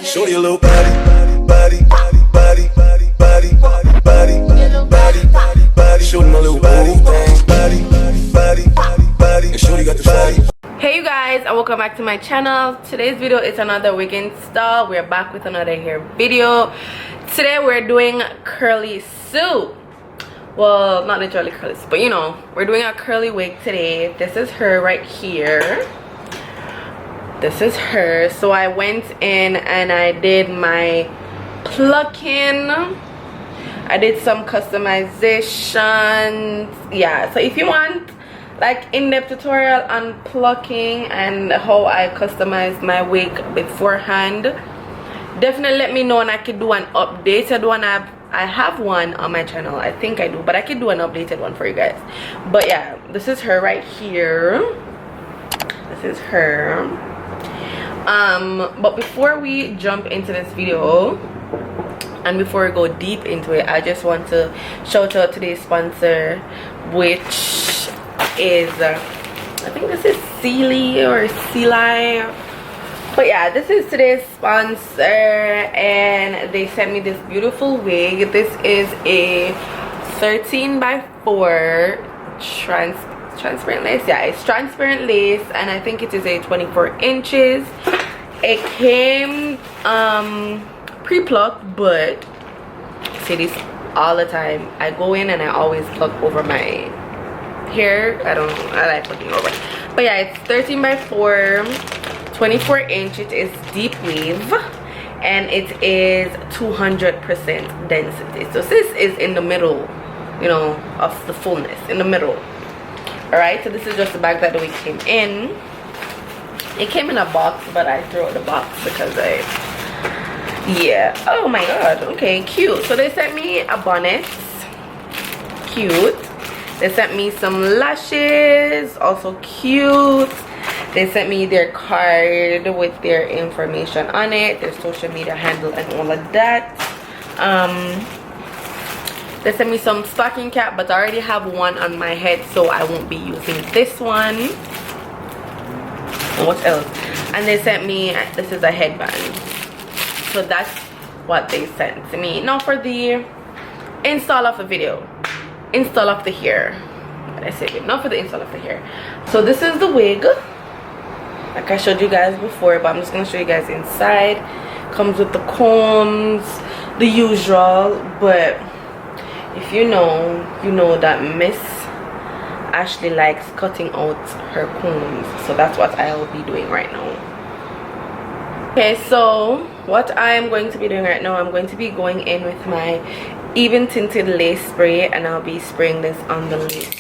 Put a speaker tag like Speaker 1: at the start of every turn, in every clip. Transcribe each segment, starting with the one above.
Speaker 1: Shorty a little body, body, body, body, body, body, body, body, body, body. Shorty my little body, body, body, body, body. And shorty got the body.
Speaker 2: Hey you guys, and welcome back to my channel. Today's video is another wig install. We're back with another hair video. Today we're doing curly soup. Well, not literally curly, but you know, we're doing a curly wig today. This is her right here. This is her. So I went in and I did my plucking. I did some customizations. Yeah, so if you want like in-depth tutorial on plucking and how I customized my wig beforehand, definitely let me know and I could do an updated one. I have one on my channel, I think I do, but I could do an updated one for you guys. But yeah, this is her right here. This is her. But before we jump into this video and before we go deep into it, I just want to shout out today's sponsor, which is I think this is Celie or Celie. But yeah, this is today's sponsor and they sent me this beautiful wig. This is a 13x4 transparent lace. Yeah, it's transparent lace and I think it is a 24 inches. It came pre-plucked, but I say this all the time, I go in and I always pluck over my hair. I don't know, I like plucking over. But yeah, it's 13x4, 24 inch. It is deep weave and it is 200% density. So this is in the middle, you know, of the fullness, in the middle. Alright, so this is just the bag that the wig came in. It came in a box, but I threw out the box because yeah. Oh my god, okay, cute. So they sent me a bonnet, cute. They sent me some lashes, also cute. They sent me their card with their information on it, their social media handle and all of that. They sent me some stocking cap, but I already have one on my head, so I won't be using this one. And what else? And they sent me, this is a headband. So that's what they sent to me. Now for the install of the video, install of the hair. What I say? Not for the install of the hair. So this is the wig, like I showed you guys before, but I'm just gonna show you guys inside. Comes with the combs, the usual, but if you know, you know that Miss Ashley likes cutting out her combs, so that's what I'll be doing right now. Okay, so what I'm going to be doing right now, I'm going to be going in with my even tinted lace spray and I'll be spraying this on the lace.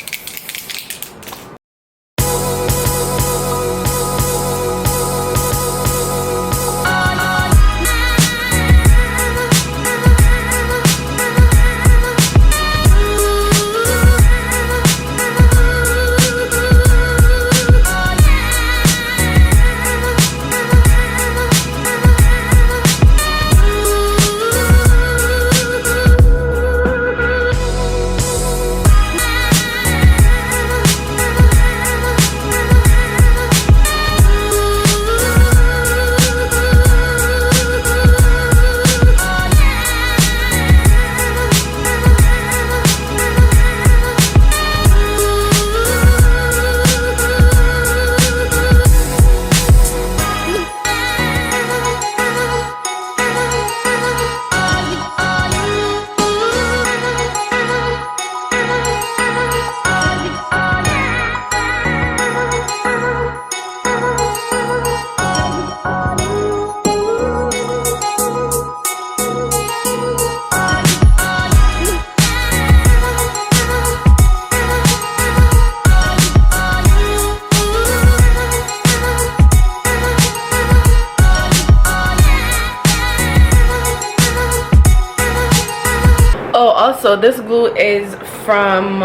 Speaker 2: Also, this glue is from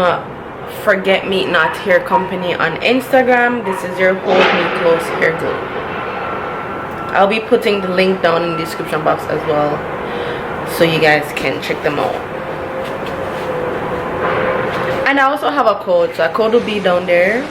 Speaker 2: Forget Me Not Hair Company on Instagram. This is your Hold Me Close hair glue. I'll be putting the link down in the description box as well, so you guys can check them out. And I also have a code, so a code will be down there.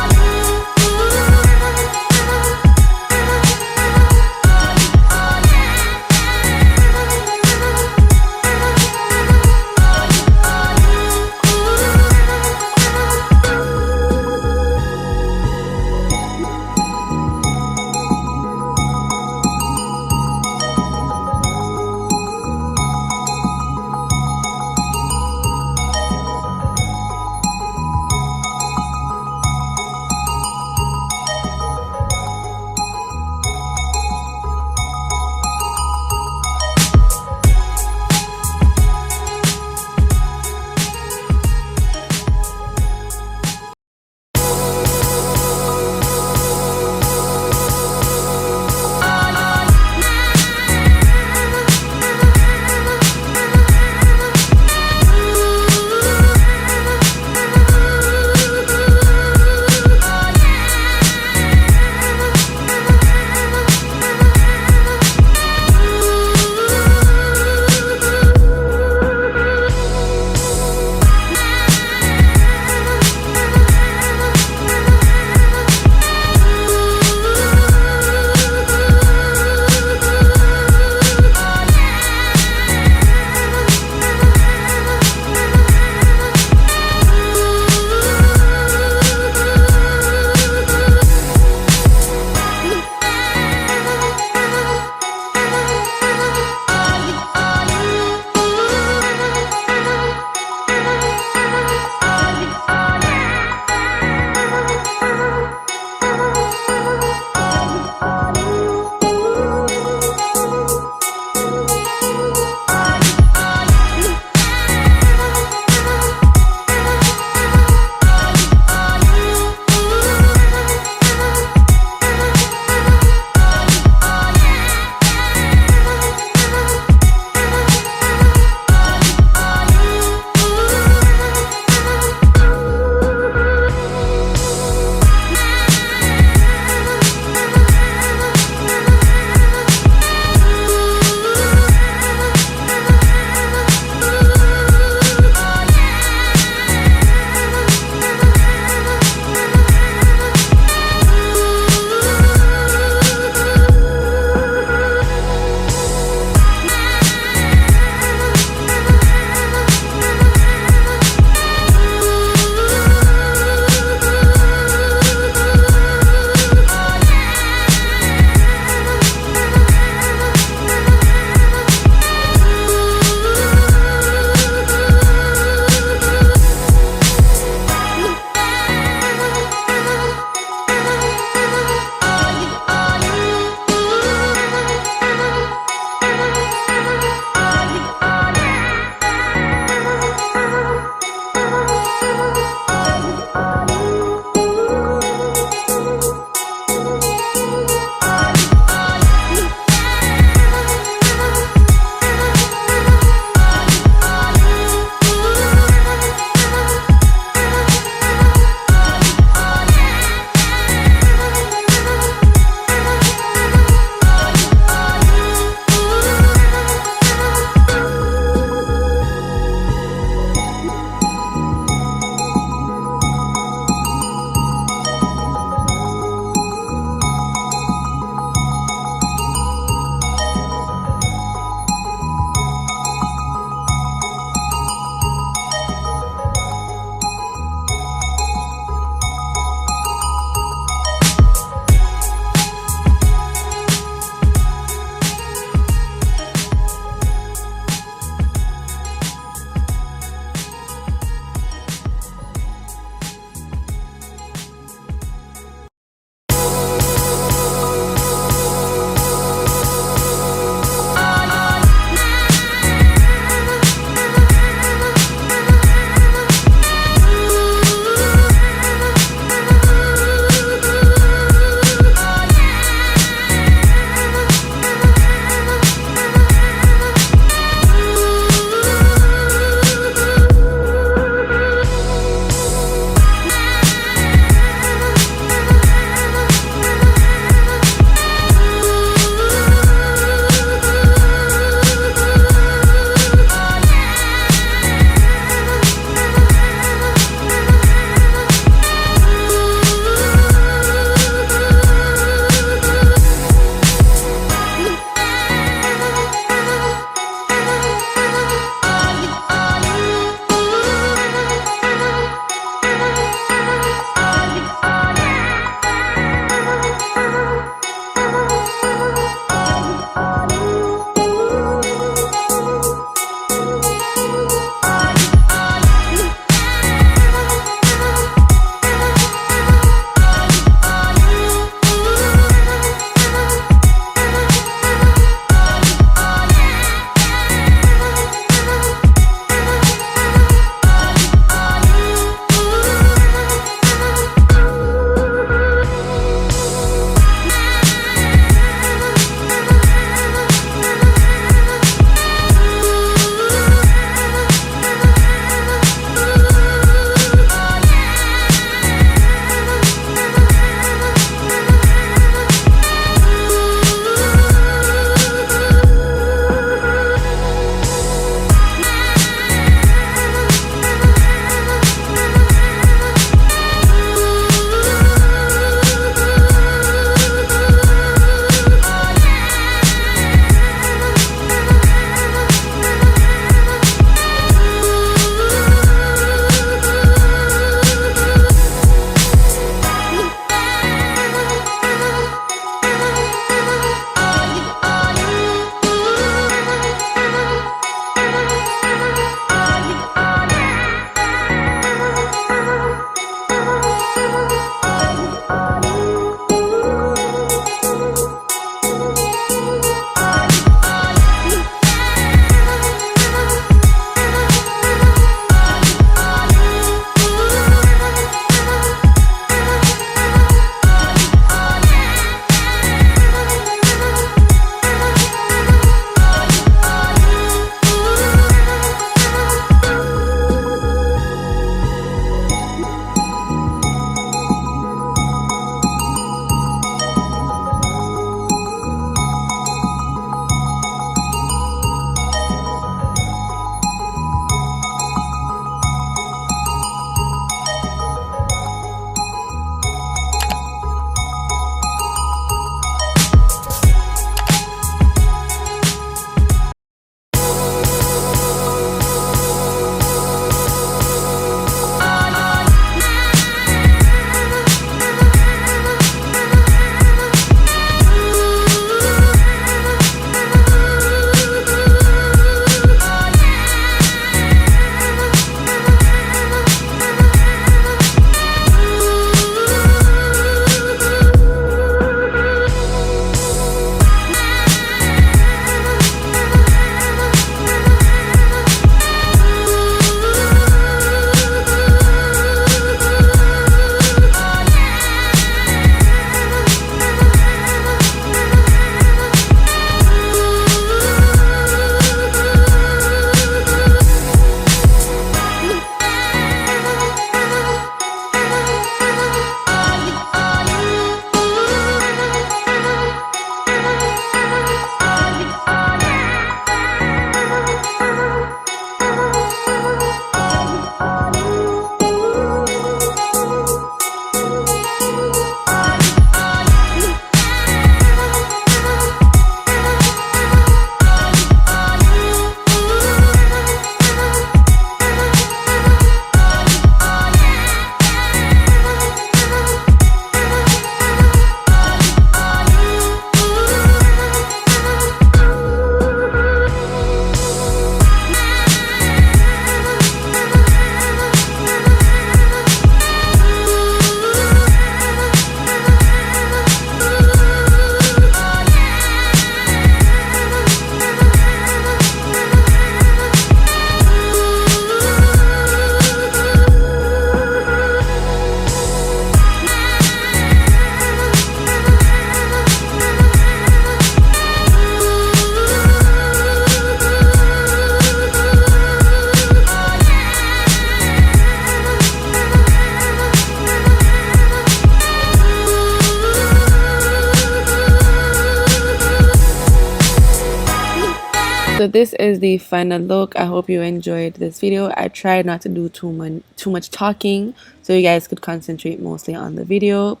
Speaker 2: So this is the final look. I hope you enjoyed this video. I tried not to do too much talking so you guys could concentrate mostly on the video.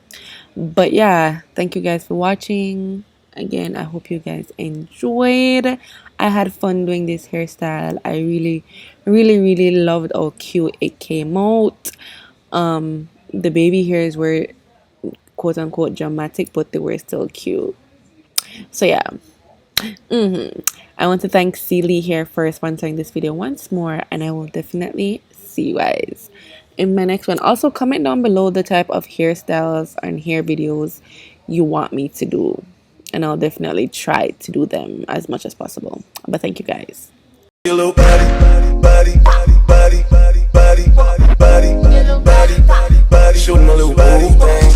Speaker 2: But yeah, thank you guys for watching. Again, I hope you guys enjoyed. I had fun doing this hairstyle. I really loved how cute it came out. The baby hairs were quote unquote dramatic, but they were still cute. So yeah. I want to thank Celie here for sponsoring this video once more, and I will definitely see you guys in my next one. Also, comment down below the type of hairstyles and hair videos you want me to do, and I'll definitely try to do them as much as possible. But thank you guys.
Speaker 1: Your little body, body, body, body, body, body, body, body, body, body, body, shooting my little body thing.